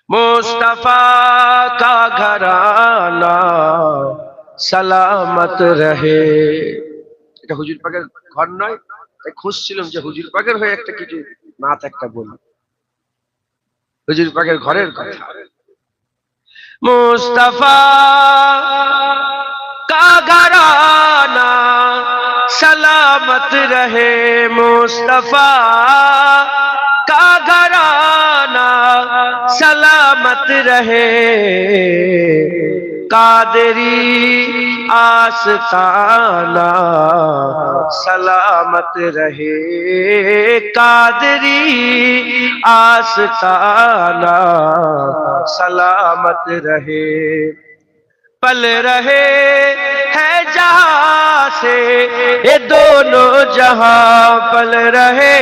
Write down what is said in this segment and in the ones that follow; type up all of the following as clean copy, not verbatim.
मुस्तफा का घराना সালামত রহে। এটা হুজুর পাকের ঘর নয়, তাই খুঁজছিলাম যে হুজুর পাকের হয়ে একটা কিছু নাত একটা বলি, হুজুর পাকের ঘরের কথা। মুস্তফা का घराना सलामत रहे, मुस्तफा का घराना सलामत रहे, कादरी आस्ताना सलामत रहे, कादरी आस्ताना सलामत रहे। पल रहे है जहां से ये दोनों जहां, पल रहे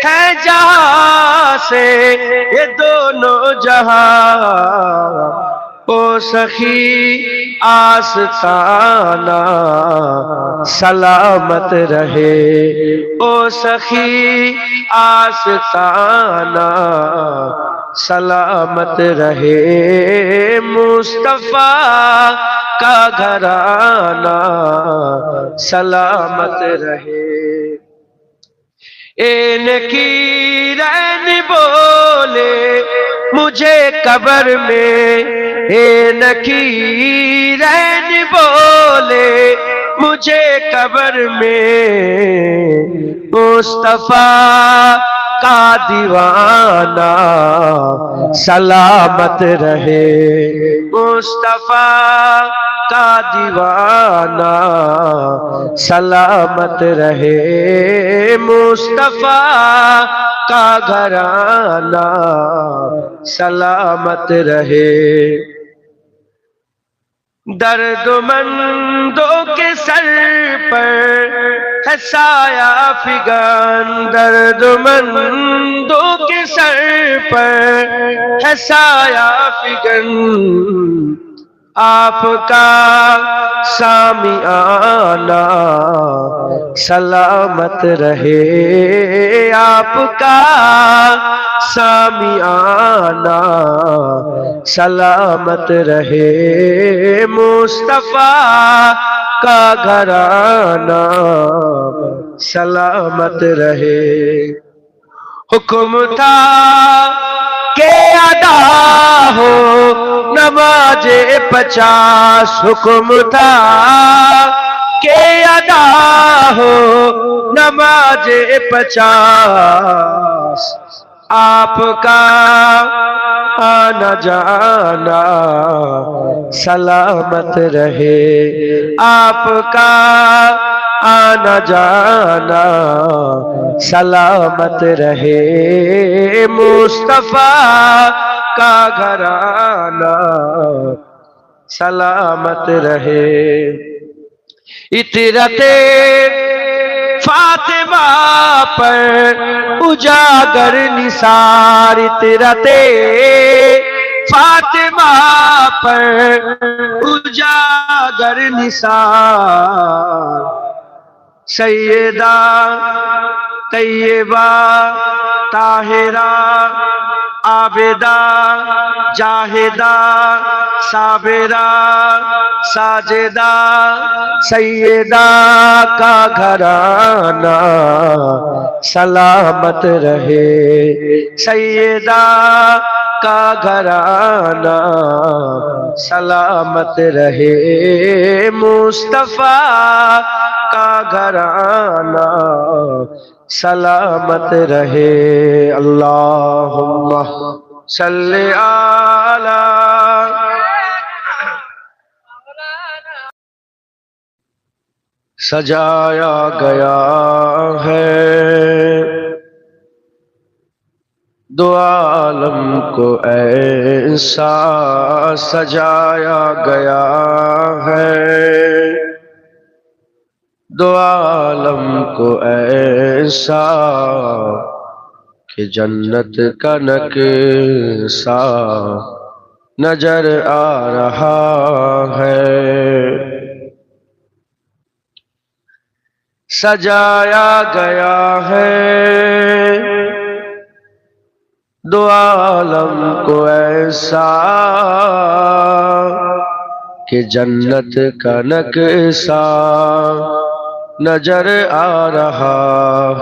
है जहां से ये दोनों जहां, ओ सखी आस्ताना सलामत रहे, ओ सखी आस्ताना सलामत रहे, मुस्तफा का घराना सलामत रहे। एन की रैन बोले मुझे कब्र में, एन की रैन बोले मुझे कब्र में, मुस्तफा का दीवाना सलामत रहे, मुस्तफा का दीवाना सलामत रहे, मुस्तफा का घराना सलामत रहे। दर्दमंदों के सर पर है साया फिगान, दर्दमंदों के सर पर है साया फिगन, आपका सामियाना सलामत रहे, आपका सामियाना सलामत रहे, मुस्तफा का घराना सलामत रहे। हुक्म था के अदा हो नमाजे 50, हुक्म था के अदा हो नमाजे 50, आपका आना जाना सलामत रहे, आपका आना जाना सलामत रहे, मुस्तफा का घराना सलामत रहे। इतरते फातिमा पर उजागर निसार, इतरते फातिमा पर उजागर निसार, सैयदा तैयबा ताहिरा आबिदा जाहिदा साबिरा साजिदा, सैयदा का घराना सलामत रहे, सैयदा का घराना सलामत रहे, मुस्तफा का घराना सलामत रहे। अल्लाहुम्मा सल्ली अला। सजाया गया है दो आलम को ऐसा, सजाया गया है दो आलम को ऐसा, कि जन्नत का नक्शा नजर आ रहा है। सजाया गया है दो आलम को ऐसा कि जन्नत का नक्शा नजर आ रहा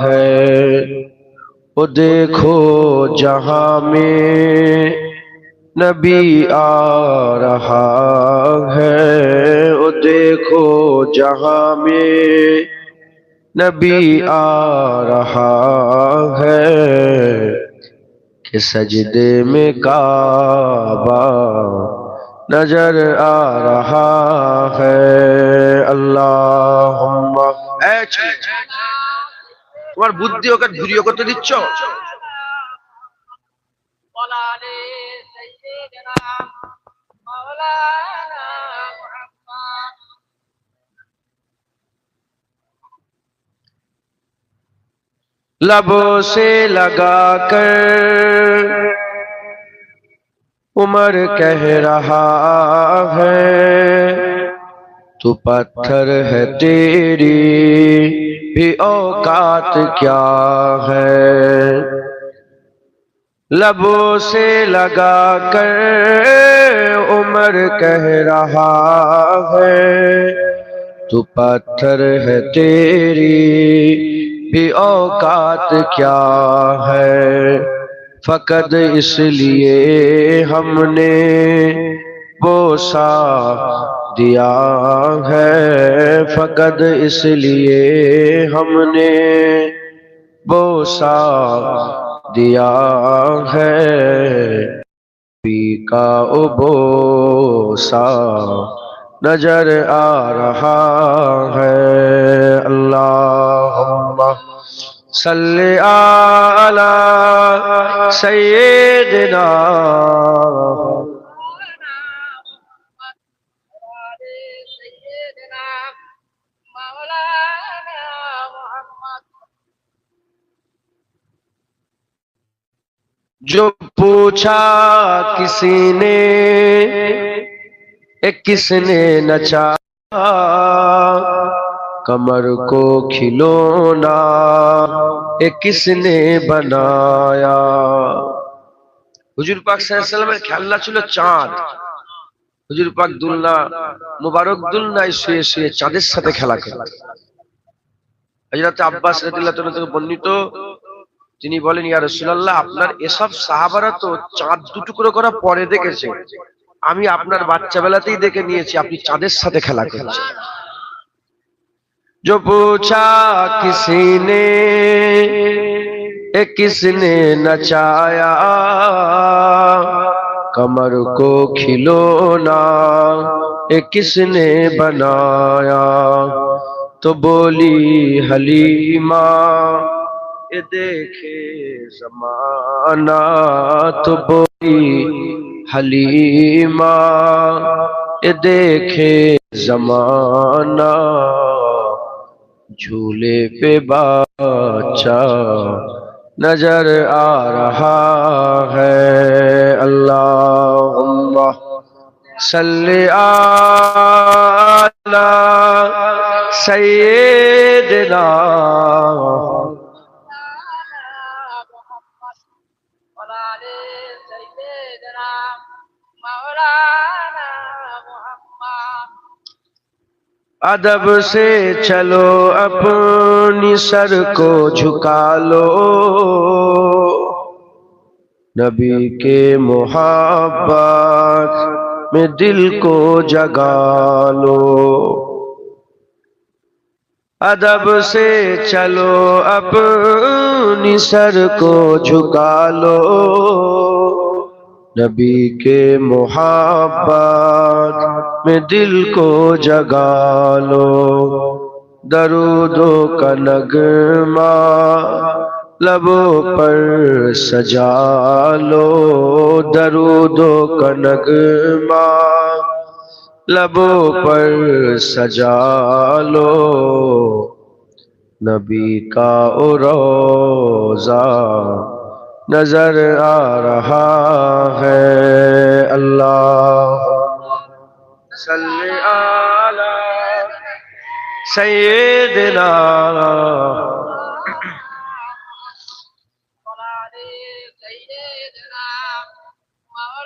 है। वो देखो जहां में नबी आ रहा है। वो देखो जहां में नबी आ रहा है कि सजदे में काबा नजर आ रहा है। अल्लाहुम्मा তোমার বুদ্ধি ওকে ঘুরিয়ে করতে দিচ্ছ। लबों से लगा कर उमर कह रहा है तू पत्थर है तेरी भी औकात क्या है। लबों से लगा कर उमर कह रहा है तू पत्थर है तेरी भी औकात क्या है। फकत इसलिए हमने बोसा दिया है। फकत इसलिए हमने बोसा दिया है। पी का उबोसा नजर आ रहा है। अल्लाहुम्मा सल्ले आला सय्यिदिना जो पूछा किसी ने किसने नचाया कमर को खिलौना किसने बनाया। হুজুর পাক সাল্লাল্লাহু আলাইহি ওয়াসাল্লামের খেলনা ছিল চাঁদ। হুজুর পাক দুলনা মুবারক দুলনায় শুয়ে শুয়ে চাঁদের সাথে খেলা করতেন। হযরত আব্বাস রাদিয়াল্লাহু তাআলা থেকে বর্ণিত, তিনি বলেন ইয়া রাসূলুল্লাহ আপনার এসব সাহাবারা তো চাঁদ দুটুকরো করা পরে দেখেছে, আমি আপনার বাচ্চা বেলাতেই দেখে নিয়েছি আপনি চাঁদের সাথে খেলা করছেন। जो पूछा किसी ने किसने नचाया कमर को खिलौना किसने बनाया। तो बोली हलीमा ये देखे जमाना। तो बोली हलीमा ये देखे जमाना झूले पे बच्चा नजर आ रहा है। अल्लाहुम्मा सल्ली आला सय्यिदिना अदब से चलो अपनी सर को झुका लो नबी के मोहब्बत में दिल को जगा लो। अदब से चलो अपनी सर को झुका लो नबी के मोहब्बत में दिल को जगा लो। दरूदों का नगमा लबों पर सजा लो। दरूदों का नगमा लबों पर सजा लो नबी का रोज़ा नजर आ रहा है। अल्लाह सल्ले आला सय्यिदिना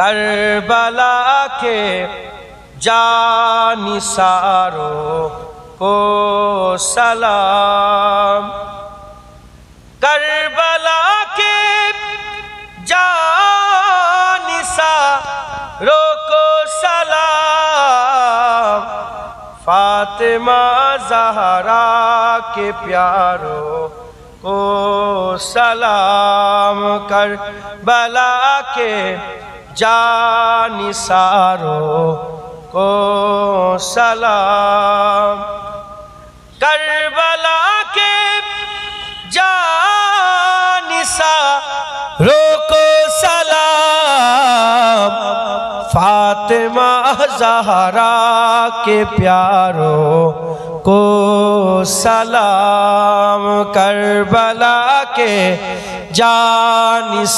करबला के जानिसारों को सलाम। करबला के जानिसारों को सलाम। फातिमा ज़हरा के प्यारों को सलाम। करबला के जानिसारों को सलाम। करबला के जानिसारों को सलाम। फातिमा ज़हरा के प्यारों को सलाम। करबला के जानिसारों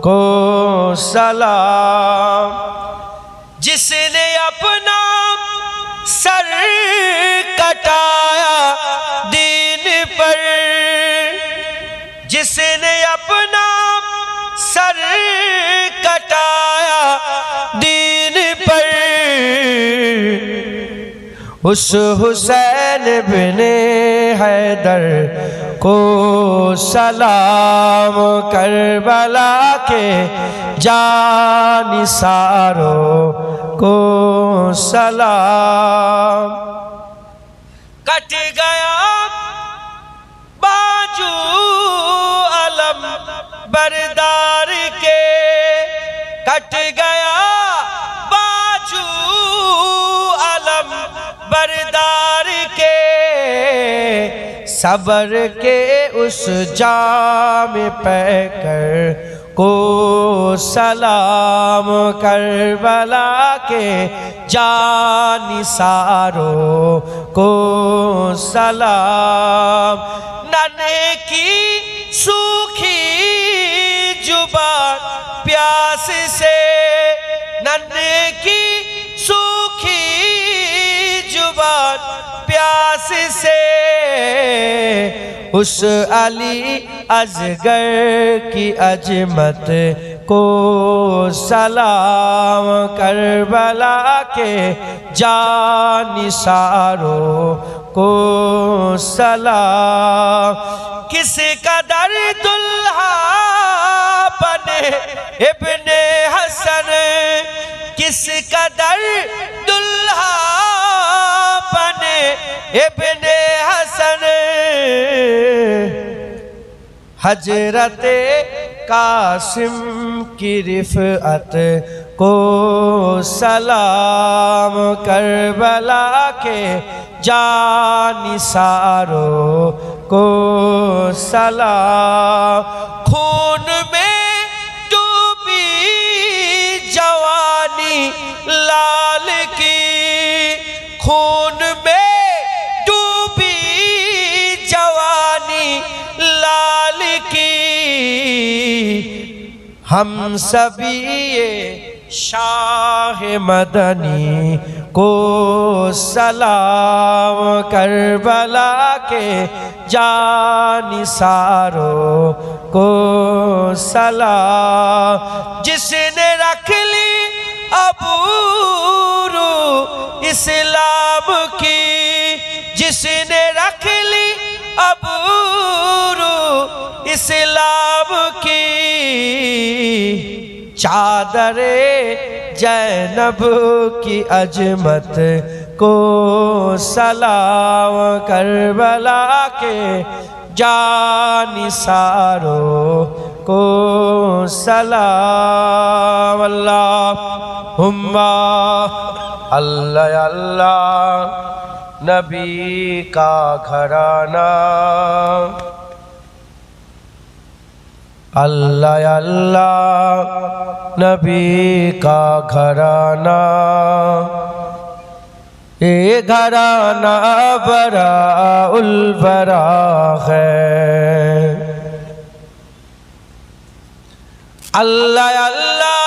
को सलाम। जिसने अपना सर कटाया दीन पर, जिसने अपना सर कटाया दीन पर, उस हुसैन बिन हैदर को सलाम। करबला के जानिसारों को सलाम। कट गया बाजू अलम बरदार के, कट गया बाजू अलम बरदार के। सबर के उस जाम पैकर को सलाम। करबला के जानिसारों को सलाम। नन्हे की सूखी जुबान प्यास से, नन्हे की सूखी जुबान प्यास से, उस अली अजगर की अजमत को सलाम। करबला के जानिसारों को सलाम। किस कदर दुल्हा बने इब्ने हसन, किस कदर दुल्हा बने इब्ने हसन। हजरते कासिम की रिफ़अत को सलाम। करबला के जानिसारों को सलाम। खून में डूबी जवानी लाल की, खून में डूबी जवानी लाल की। हम सभी ये शाह मदनी को सलाम। करबला के जानिसारों को सलाम। जिसने रख ली अबूरू इस्लाम की, जिसने रख ली अबूरू इस्लाम की। चादरे जैनब की अजमत को सलाम। करबला के जानिसारों को सलाम। अल्लाहुम्मा अल्लाह अल्लाह नबी का घराना, अल्लाह अल्लाह नबी का घराना। ये घराना बरा उल बरा है। अल्लाह अल्लाह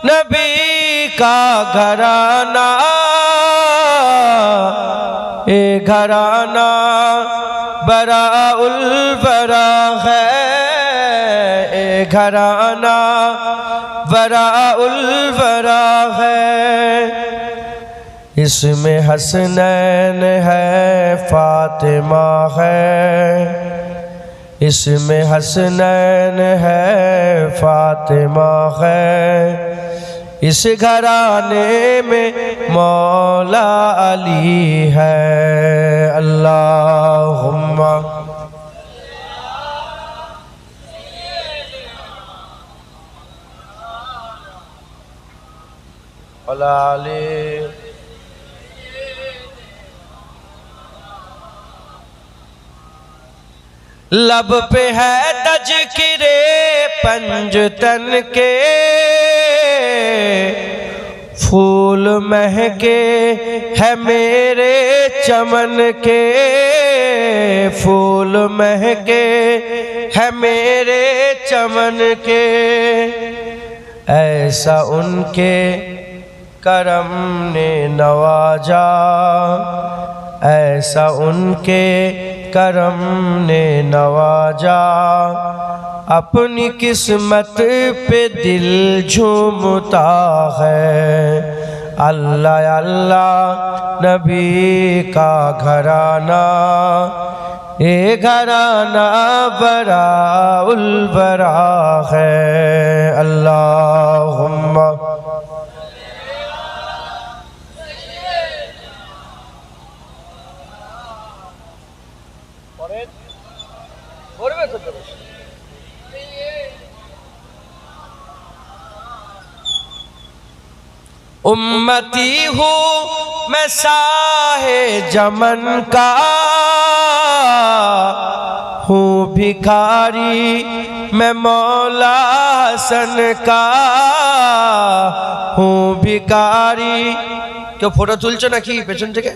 नबी का घराना, ये घराना बरा उल बरा है। घराना वराउल वरा है। इसमें हसनैन है फातिमा है, इसमें हसनैन है फातिमा है। इस घराने में मौला अली है। अल्लाहुम्मा अला अली। लब पे है तज़किरे पंजतन के, फूल महके है मेरे चमन के, फूल महके है मेरे चमन के। ऐसा उनके करम ने नवाजा, ऐसा उनके करम ने नवाजा। अपनी किस्मत पे दिल झूमता है। अल्लाह अल्लाह नबी का घराना, ये घराना बराउल बरा है। अल्लाहुम्मा उम्मती हूँ मैं साहे जमन का, हूँ भिखारी मैं मौला हसन का, हूँ भिखारी। क्यों फोटो तुलছো নাকি পেছন থেকে?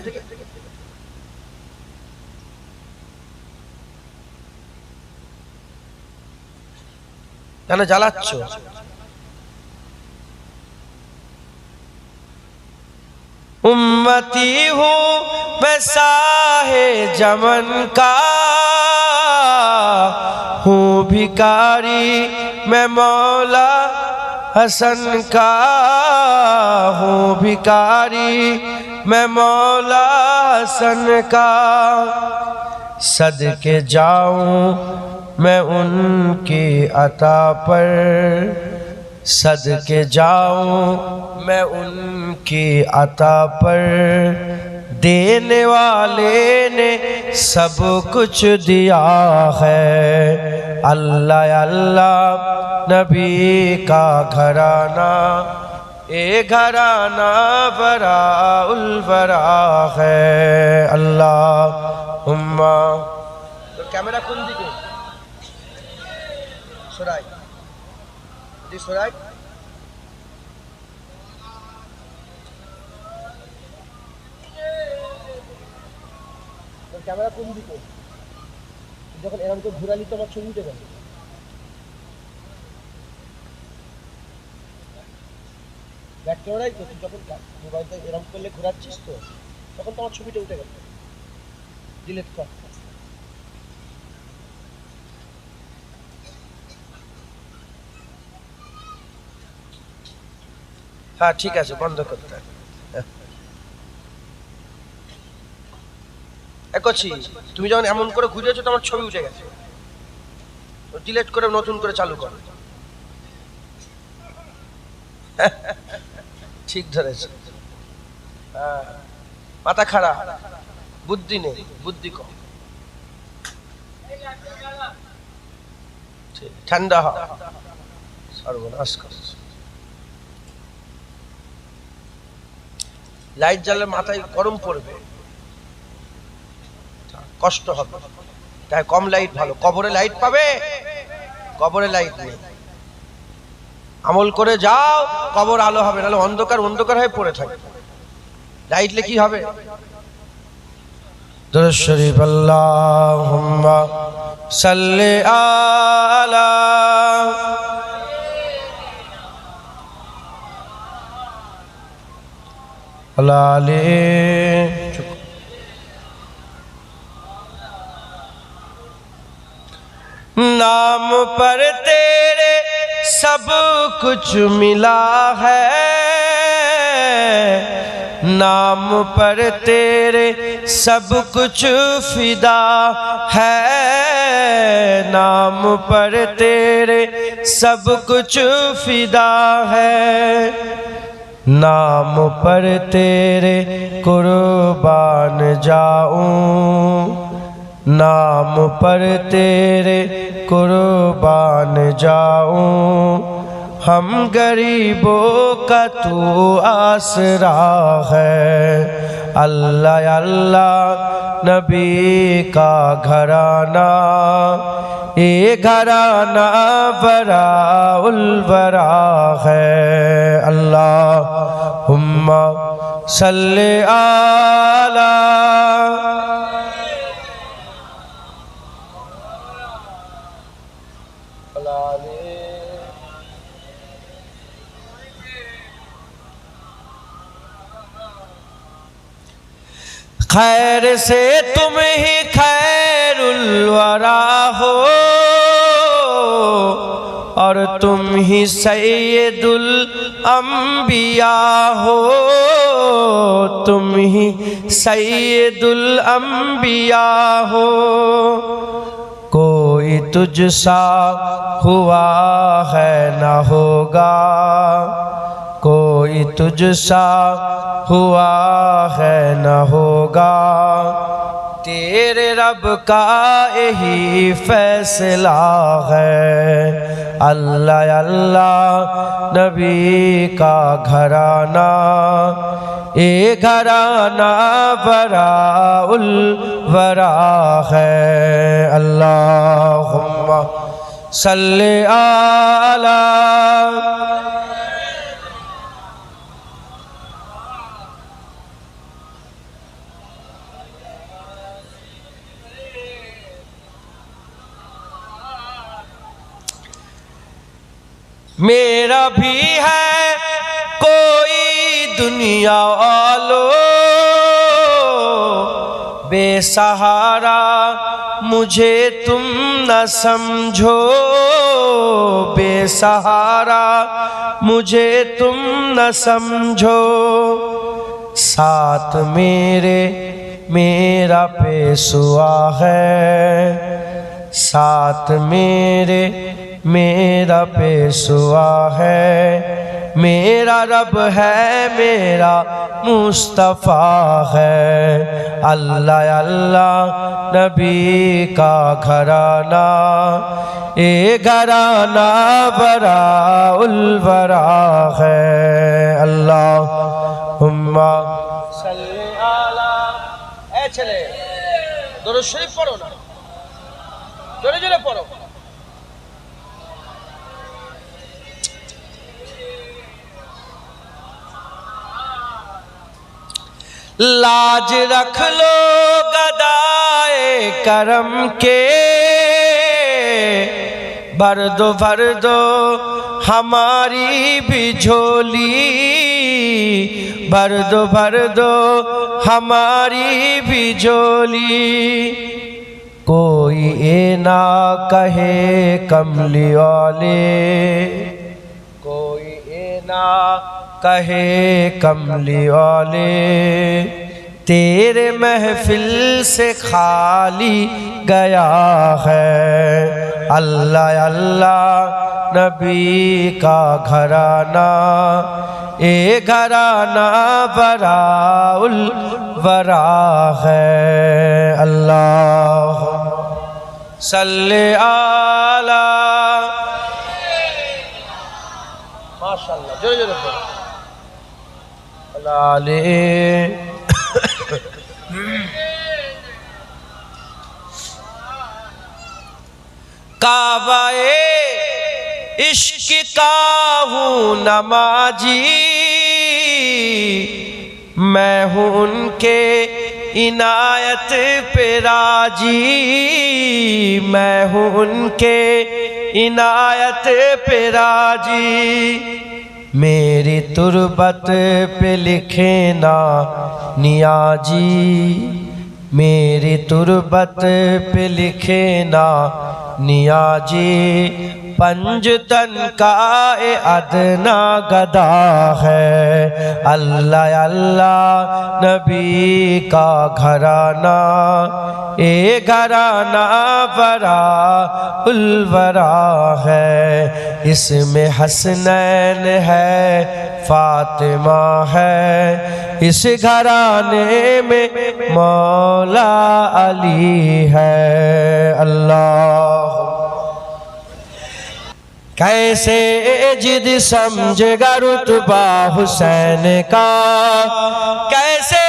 কেন জ্বালাচ্ছ? उम्मती हूँ मैं साहे जमन का, हूँ भिखारी मैं मौला हसन का, हूँ भिखारी मैं मौला हसन का। सदके जाऊँ मैं उनकी अता पर, सदके जाऊँ मैं उनकी अता पर। देने वाले ने सब कुछ दिया है। अल्लाह अल्लाह नबी का घराना, ये घराना बराउल बरा है। अल्लाहुम्मा। तो कैमरा কোন দিকে? সরাই দি সরাই। ক্যামেরা কোন দিকে? যখন এরকম করে ঘুরালি তোমার ছবি উঠে যাবে। ব্যাক ক্যামেরাই তো, তুই যখন মোবাইলটা এরকম করলে ঘোরাচ্ছিস তো, তখন তোমার ছবিটা উঠে গেছে। ডিলিট কর। হ্যাঁ ঠিক আছে, বন্ধ করতে হবে। একছি তুমি যখন এমন করে ঘুরিয়েছো তোমার ছবি উঠে গেছে, ডিলিট করে নতুন করে চালু করো। ঠিক ধরেছে। হ্যাঁ মাথা খারাপ, বুদ্ধি নেই, বুদ্ধি কম। ঠান্ডা হ, সর্বনাশ করছে। লাইট জ্বালে মাথায় গরম পড়বে, কষ্ট হবে। তাই কম লাইট ভালো। কবরে লাইট পাবে? কবরে লাইট নেই। আমল করে যাও, কবর আলো হবে, নাহলে অন্ধকার অন্ধকার হয়ে পড়ে থাকে। লাইটলে কি হবে? দুরূদ শরীফ। আল্লাহুম্মা সাল্লি আলা আলি। नाम पर तेरे कुछ मिला है, नाम पर तेरे सब कुछ फिदा है, नाम पर तेरे सब कुछ फिदा है, नाम पर तेरे कुर्बान जाऊं, नाम पर तेरे कुर्बान जाऊं, हम गरीबों का तू आसरा है। अल्लाह अल्लाह नबी का घराना, ये घराना बरा उलबरा है। अल्लाहुम्मा सल्ले आला, खैर से तुम ही खैरुल वरा हो, और तुम ही सैयदुल अंबिया हो, तुम ही सैयदुल अंबिया हो, कोई तुझसा हुआ है न होगा, कोई तुझसा हुआ है न होगा, तेरे रब का यही फैसला है। अल्लाह अल्लाह नबी का घराना, ये घराना बरा उल वरा है। अल्लाहुम्मा सल्ले आला, मेरा भी है कोई दुनिया वालों, बेसहारा मुझे तुम न समझो, बेसहारा मुझे तुम न समझो, साथ मेरे मेरा पेशवा है, साथ मेरे मेरा पेशवा है, मेरा रब है मेरा मुस्तफ़ा है। अल्लाह अल्लाह नबी का घराना, ये घराना बरा उल वरा है। अल्लाहुम्मा सल्ली अला, ए चले दुरूद शरीफ पढ़ो ना, जोरे जोरे पढ़ो। लाज रख लो गदाए करम के, भर दो हमारी भी झोली, भर दो हमारी भी झोली, कोई ये ना कहे कमली वाले, कोई ये ना कहे कमली वाले, तेरे महफिल से खाली गया है। अल्लाह अल्लाह नबी का घराना, ये घराना बरा उल वरा है। अल्लाह सल्ले आला, माशाअल्लाह जोरे जोरे लाले। काबाए इश्क का हूँ नमाजी, मैं हूँ उनके इनायत पे राजी, मैं हूँ उनके इनायत पे राजी, मेरी तुरबत पे लिखे ना नियाजी, मेरी तुरबत पे लिखे ना नियाजी, पंजतन का ए अदना गदा है। अल्लाह अल्लाह नबी का घराना, ए घराना बरा उलवरा है। इसमें हसनैन है, फातिमा है, इस घराने में मौला अली है। अल्लाह कैसे जिद समझेगा रुतबा हुसैन का, कैसे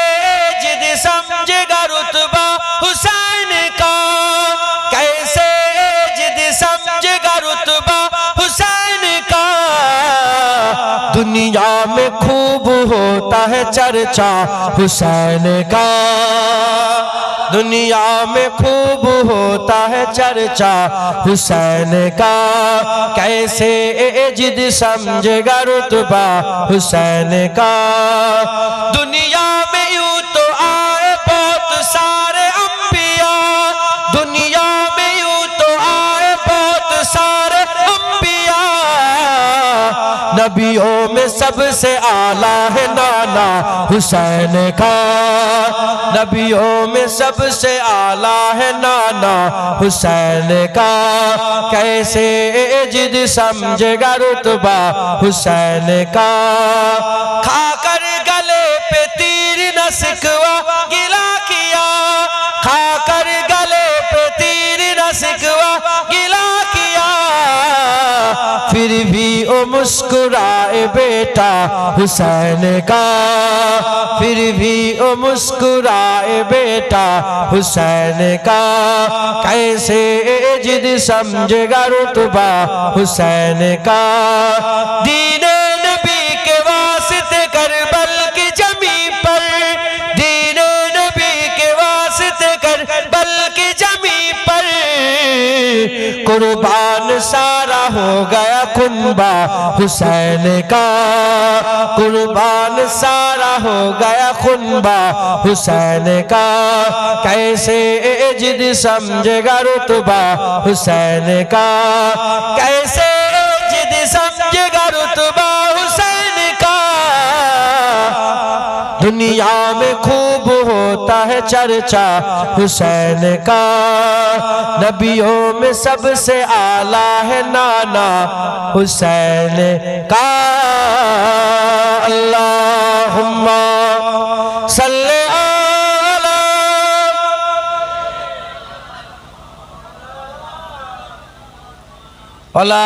जिद समझेगा रुतबा हुसैन का, कैसे जिद समझेगा रुतबा हुसैन का। दुनिया में खूब होता है चर्चा हुसैन का, दुनिया में खूब होता है चर्चा हुसैन का। कैसे जिद समझेगा रुतबा हुसैन का। दुनिया में यूं तो आए बहुत सारे अंबिया, दुनिया में यूं तो आए बहुत सारे अंबिया। नबियों में सबसे आला है नाना हुसैन का, नबियों में सबसे आला है नाना हुसैन का। कैसे जिद समझेगा रुतबा हुसैन का। खाकर गले पे तीर न सिकवा गिला किया, खाकर गले पे तीर न सिकवा गिला किया। फिर भी ओ मुस्कुराए बेटा हुसैन का, फिर भी ओ मुस्कुराए बेटा हुसैन का। कैसे जिद समझेगा रुतबा हुसैन का। दीने नबी के वास्ते करबल की जमी पर, दीने नबी के वास्ते करबल की जमी पर। कुर्बान सारा हो गया कुनबा हुसैन का, कुर्बान सारा हो गया कुनबा हुसैन का। कैसे जिद समझेगा रुतबा हुसैन का, कैसे जिद समझेगा रुतबा हुसैन का। दुनिया में खूब होता है चर्चा हुसैन का, नबियों में सबसे आला है नाना हुसैन का। अल्लाहुम्मा सल्ले अला अला